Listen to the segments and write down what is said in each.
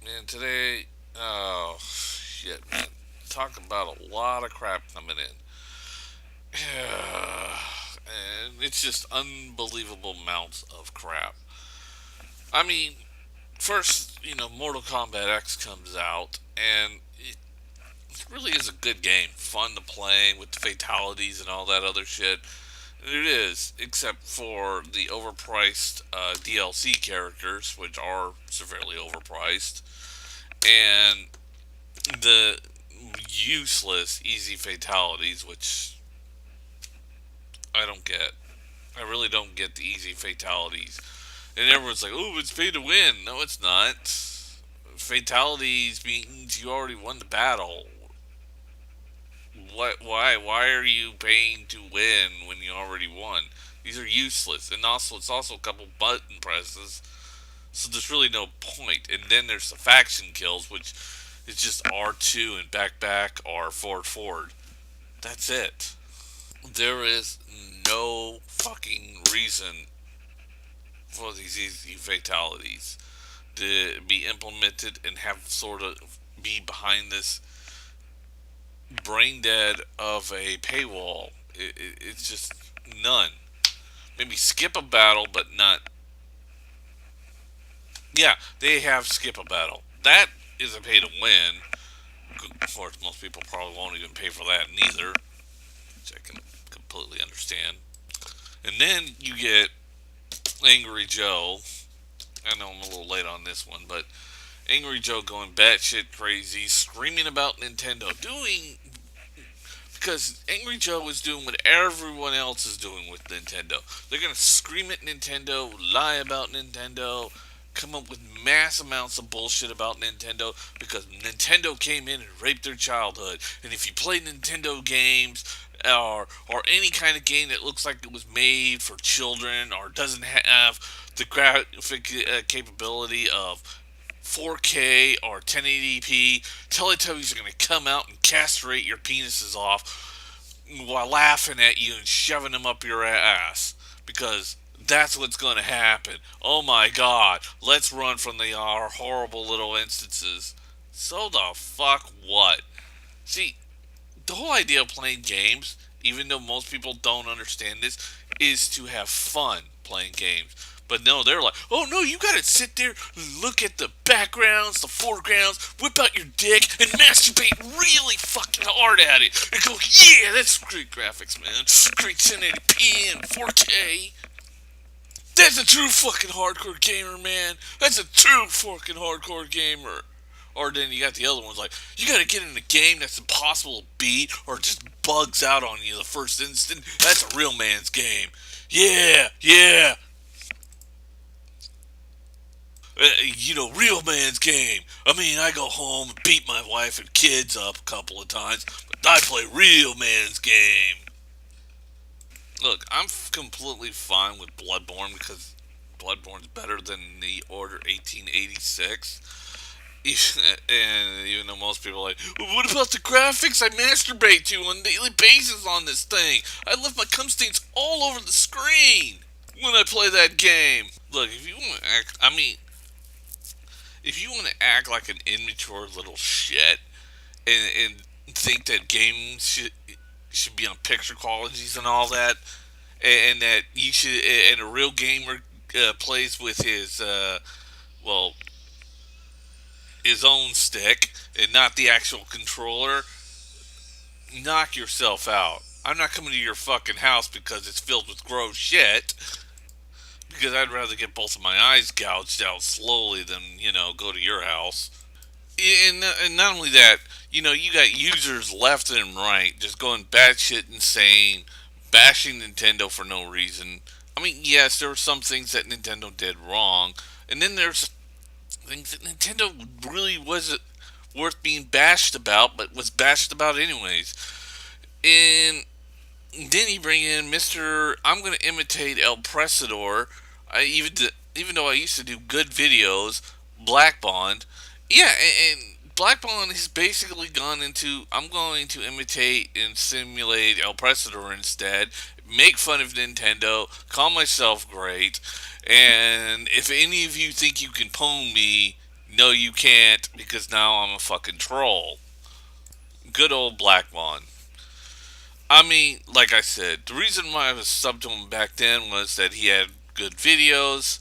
Man, today, oh, shit, man. Talk about a lot of crap coming in. And it's just unbelievable amounts of crap. I mean, first, Mortal Kombat X comes out, and it really is a good game. Fun to play with the fatalities and all that other shit. It is, except for the overpriced DLC characters, which are severely overpriced, and the useless easy fatalities, which I don't get. I really don't get the easy fatalities. And everyone's like, "Oh, it's pay to win." No, it's not. Fatalities means you already won the battle. What? Why? Why are you paying to win when you already won? These are useless, and also it's also a couple button presses, so there's really no point. And then there's the faction kills, which is just R2 and back or forward. That's it. There is no fucking reason for these easy fatalities to be implemented and have sort of be behind this brain dead of a paywall. It's just none. Maybe skip a battle, but not. Yeah, they have skip a battle. That is a pay to win. Of course, most people probably won't even pay for that neither, which I can completely understand. And then you get Angry Joe. I know I'm a little late on this one, but Angry Joe going batshit crazy, screaming about Nintendo, doing because Angry Joe is doing what everyone else is doing with Nintendo. They're gonna scream at Nintendo, lie about Nintendo, come up with mass amounts of bullshit about Nintendo because Nintendo came in and raped their childhood. And if you play Nintendo games or any kind of game that looks like it was made for children or doesn't have the graphic capability of 4K or 1080p, Teletubbies are going to come out and castrate your penises off while laughing at you and shoving them up your ass. Because that's what's going to happen. Oh my god, let's run from our horrible little instances. So the fuck what? See, the whole idea of playing games, even though most people don't understand this, is to have fun playing games. But no, they're like, oh no, you gotta sit there, look at the backgrounds, the foregrounds, whip out your dick, and masturbate really fucking hard at it. And go, yeah, that's great graphics, man. Great 1080p and 4K. That's a true fucking hardcore gamer, man. That's a true fucking hardcore gamer. Or then you got the other ones like, you gotta get in a game that's impossible to beat or just bugs out on you the first instant. That's a real man's game. Yeah, yeah. Real man's game. I mean, I go home and beat my wife and kids up a couple of times, but I play real man's game. Look, I'm completely fine with Bloodborne because Bloodborne's better than the Order 1886. And even though most people are like, well, what about the graphics I masturbate to on a daily basis on this thing? I left my cum stains all over the screen when I play that game. Look, if you want to act, I mean, if you want to act like an immature little shit and think that games should be on picture qualities and all that, and that you should, and a real gamer plays with well, his own stick and not the actual controller, knock yourself out. I'm not coming to your fucking house because it's filled with gross shit. Because I'd rather get both of my eyes gouged out slowly than, go to your house. And not only that, you got users left and right just going batshit insane, bashing Nintendo for no reason. I mean, yes, there were some things that Nintendo did wrong, and then there's things that Nintendo really wasn't worth being bashed about, but was bashed about anyways. And then you bring in Mister. I'm going to imitate El Presador. Even though I used to do good videos, Black Bond. Yeah, and Black Bond has basically gone into I'm going to imitate and simulate El Presador instead. Make fun of Nintendo, call myself great, and if any of you think you can pwn me, No, you can't, because now I'm a fucking troll. Good old Black Vaughn. I mean, like I said, the reason why I was subbed to him back then was that he had good videos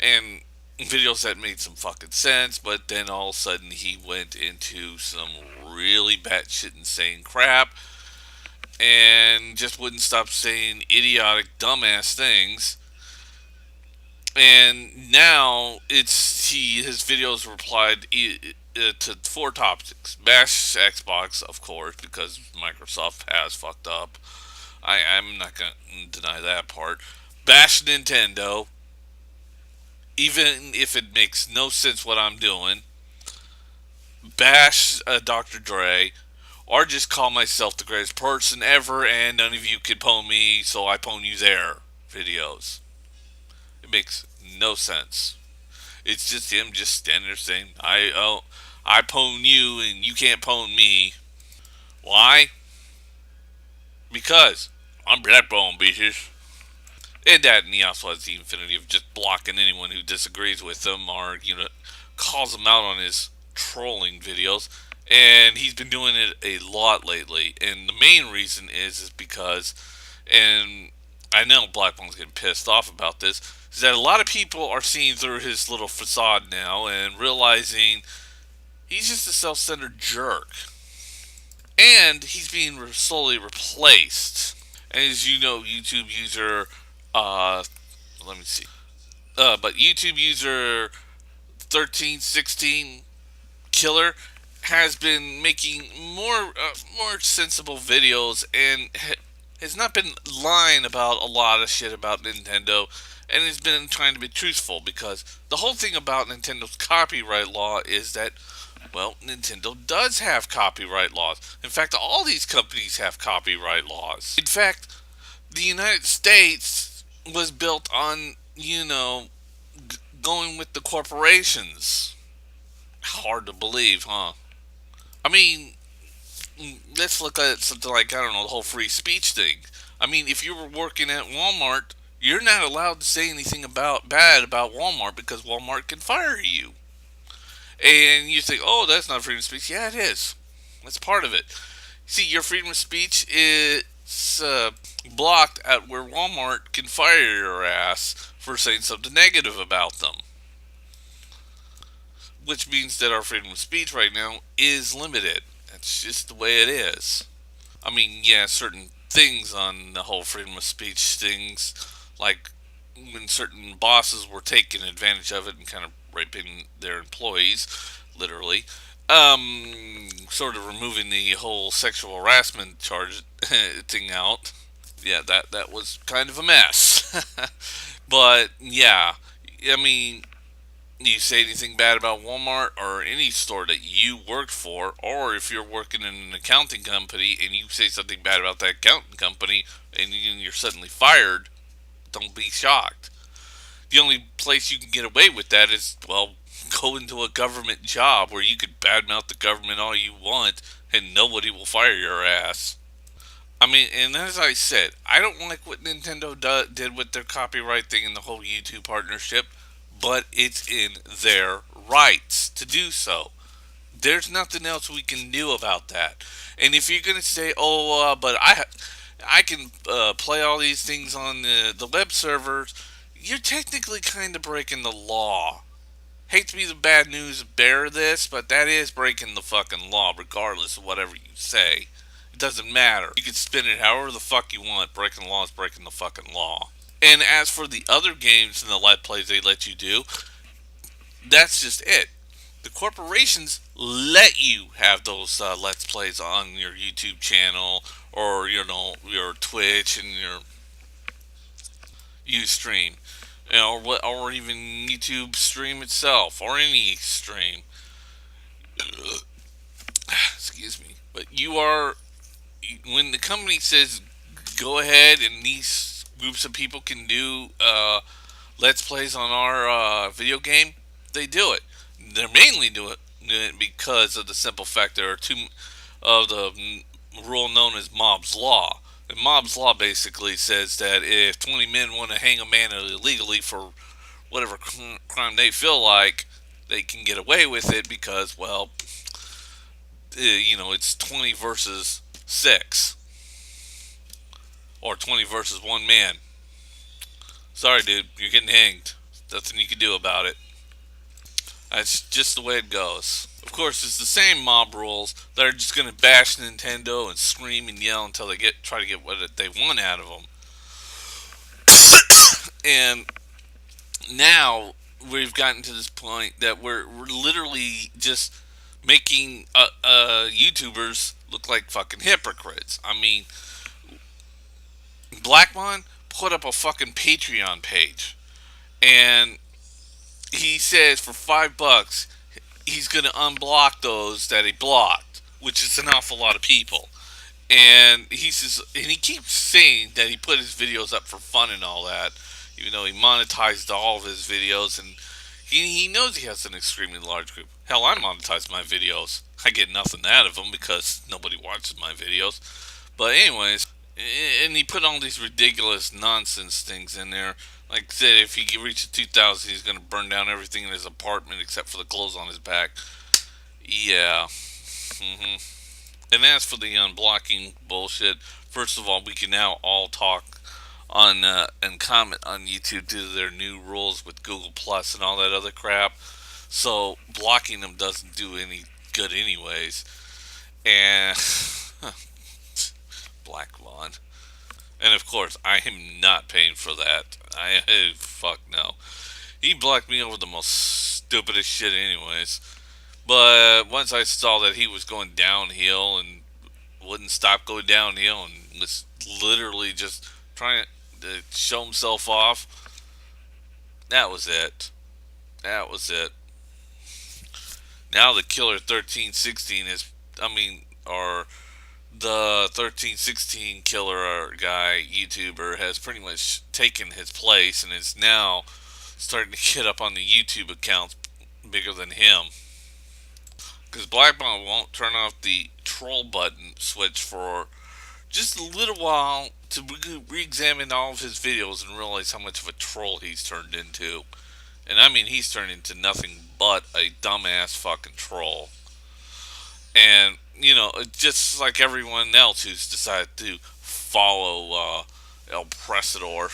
and videos that made some fucking sense, but then all of a sudden he went into some really batshit insane crap and just wouldn't stop saying idiotic, dumbass things. And now his videos replied to four topics: bash Xbox, of course, because Microsoft has fucked up. I'm not gonna deny that part. Bash Nintendo, even if it makes no sense what I'm doing. Bash Dr. Dre, or just call myself the greatest person ever, and none of you can pwn me, so I pwn you there. Videos. It makes no sense. It's just him just standing there saying, I pwn you and you can't pwn me. Why? Because I'm Blackbone, bitches. And that, and he also has the infinity of just blocking anyone who disagrees with him or, calls him out on his trolling videos. And he's been doing it a lot lately. And the main reason is because, and I know Blackbone's getting pissed off about this, is that a lot of people are seeing through his little facade now and realizing he's just a self-centered jerk. And he's being slowly replaced. And as you know, YouTube user, let me see, but YouTube user 1316 Killer has been making more sensible videos and has not been lying about a lot of shit about Nintendo, and has been trying to be truthful, because the whole thing about Nintendo's copyright law is that, well, Nintendo does have copyright laws. In fact, all these companies have copyright laws. In fact, the United States was built on, going with the corporations. Hard to believe, huh? I mean, let's look at something like, I don't know, the whole free speech thing. I mean, if you were working at Walmart, you're not allowed to say anything bad about Walmart, because Walmart can fire you. And you think, oh, that's not freedom of speech. Yeah, it is. That's part of it. See, your freedom of speech is blocked at where Walmart can fire your ass for saying something negative about them. Which means that our freedom of speech right now is limited. That's just the way it is. I mean, yeah, certain things on the whole freedom of speech things, like when certain bosses were taking advantage of it and kind of raping their employees, literally, sort of removing the whole sexual harassment charge thing out. Yeah, that was kind of a mess. But yeah, I mean, you say anything bad about Walmart or any store that you worked for, or if you're working in an accounting company and you say something bad about that accounting company and you're suddenly fired, don't be shocked. The only place you can get away with that is, well, go into a government job where you could badmouth the government all you want and nobody will fire your ass. I mean, and as I said, I don't like what Nintendo did with their copyright thing and the whole YouTube partnership, but it's in their rights to do so. There's nothing else we can do about that. And if you're gonna say, "Oh, but I can play all these things on the web servers," you're technically kind of breaking the law. Hate to be the bad news bearer of this, but that is breaking the fucking law, regardless of whatever you say. It doesn't matter. You can spin it however the fuck you want. Breaking the law is breaking the fucking law. And as for the other games and the live plays they let you do, that's just it. The corporations let you have those let's plays on your YouTube channel, or your Twitch and your Ustream, or even YouTube stream itself, or any stream. Excuse me. But you are, when the company says go ahead and these groups of people can do let's plays on our video game, they do it. They're mainly doing it because of the simple fact there are two of the rule known as Mob's Law. And Mob's Law basically says that if 20 men want to hang a man illegally for whatever crime they feel like, they can get away with it because, well, it's 20 versus 6 or 20 versus one man. Sorry, dude, you're getting hanged. Nothing you can do about it. That's just the way it goes. Of course, it's the same mob rules that are just going to bash Nintendo and scream and yell until they try to get what they want out of them. And now we've gotten to this point that we're literally just making YouTubers look like fucking hypocrites. I mean, Blackmon put up a fucking Patreon page, and he says for $5 he's gonna unblock those that he blocked, which is an awful lot of people. And he says, and he keeps saying that he put his videos up for fun and all that, even though he monetized all of his videos, and he knows he has an extremely large group. Hell, I monetize my videos. I get nothing out of them because nobody watches my videos. But anyways, and he put all these ridiculous nonsense things in there. Like I said, if he reaches 2,000, he's going to burn down everything in his apartment except for the clothes on his back. Yeah. hmm And as for the unblocking bullshit, first of all, we can now all talk on and comment on YouTube due to their new rules with Google Plus and all that other crap. So blocking them doesn't do any good, anyways. And Black Vaughn. And of course, I am not paying for that. Fuck no. He blocked me over the most stupidest shit, anyways. But once I saw that he was going downhill and wouldn't stop going downhill and was literally just trying to show himself off, that was it. That was it. Now the Killer 1316 is, I mean, or the 1316 killer guy YouTuber has pretty much taken his place and is now starting to get up on the YouTube accounts bigger than him. Because Blackball won't turn off the troll button switch for just a little while to re-examine all of his videos and realize how much of a troll he's turned into. And I mean, he's turned into nothing but a dumbass fucking troll. And, just like everyone else who's decided to follow El Presador.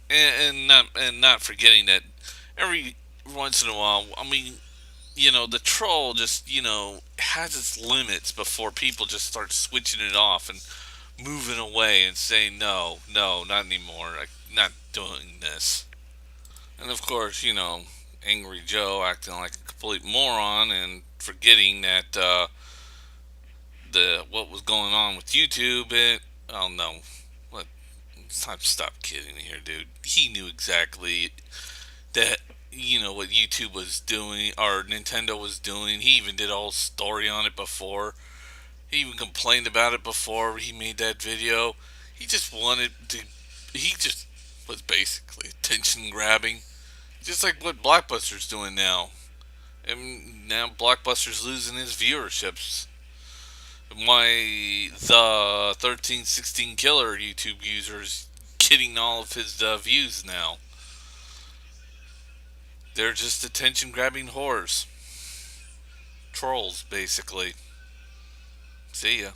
And not forgetting that every once in a while, I mean, the troll just, has its limits before people just start switching it off and moving away and saying, no, no, not anymore. I'm not doing this. And of course, Angry Joe acting like a complete moron and forgetting that the what was going on with YouTube. Oh no, let stop kidding here, dude. He knew exactly that what YouTube was doing or Nintendo was doing. He even did a whole story on it before. He even complained about it before he made that video. He just wanted to. He just was basically attention grabbing, just like what Blockbuster's doing now. And now Blockbuster's losing his viewerships. Why the 1316 killer YouTube users getting all of his views now? They're just attention grabbing whores. Trolls, basically. See ya.